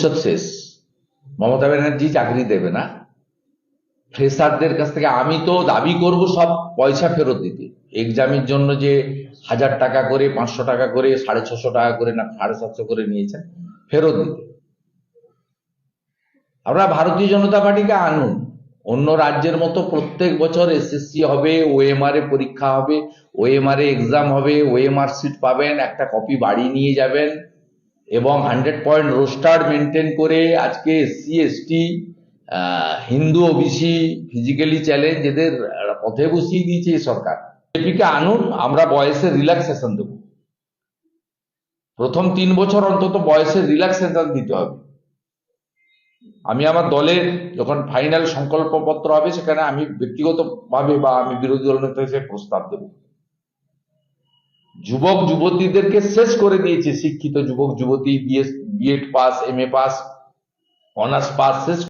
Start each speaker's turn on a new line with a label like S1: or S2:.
S1: ভবিষ্যৎ শেষ। মমতা ব্যানার্জি চাকরি দেবে না। ফ্রেশারদের কাছ থেকে আমি তো দাবি করব সব পয়সা ফেরত দিতে। এক্সামের জন্য যে 1000 টাকা করে, 500 টাকা করে, 650 টাকা করে, না 750 করে নিয়েছেন, ফেরত দিতে। আমরা ভারতীয় জনতা পার্টিকে আনুন। অন্য রাজ্যের মতো প্রত্যেক বছর এসএসসি হবে, ওএমআর এ পরীক্ষা হবে, ওএমআর এ এক্সাম হবে, ওএমআর সিট পাবেন, একটা কপি বাড়ি নিয়ে যাবেন, এবং 100 পয়েন্ট রোস্টার মেনটেন করে আজকে SC ST, Hindu OBC, physically challenge, এদের পথে বসিয়ে দিয়েছে এই সরকার। বিজেপিকে আনুন, আমরা বয়সের রিল্যাক্সেশন দেব। প্রথম 3 বছর অন্তত বয়সের রিল্যাক্সেশন দিতে হবে। আমি আমার দলের যখন ফাইনাল সংকল্পপত্র হবে, সেখানে আমি ব্যক্তিগতভাবে বা আমি বিরোধী দল নেতা হিসেবে প্রস্তাব দেব। যুবক যুবতীদেরকে শেষ করে দিয়েছে শিক্ষিত যুবক যুবতী, BEd pass, MA pass, honours pass শেষ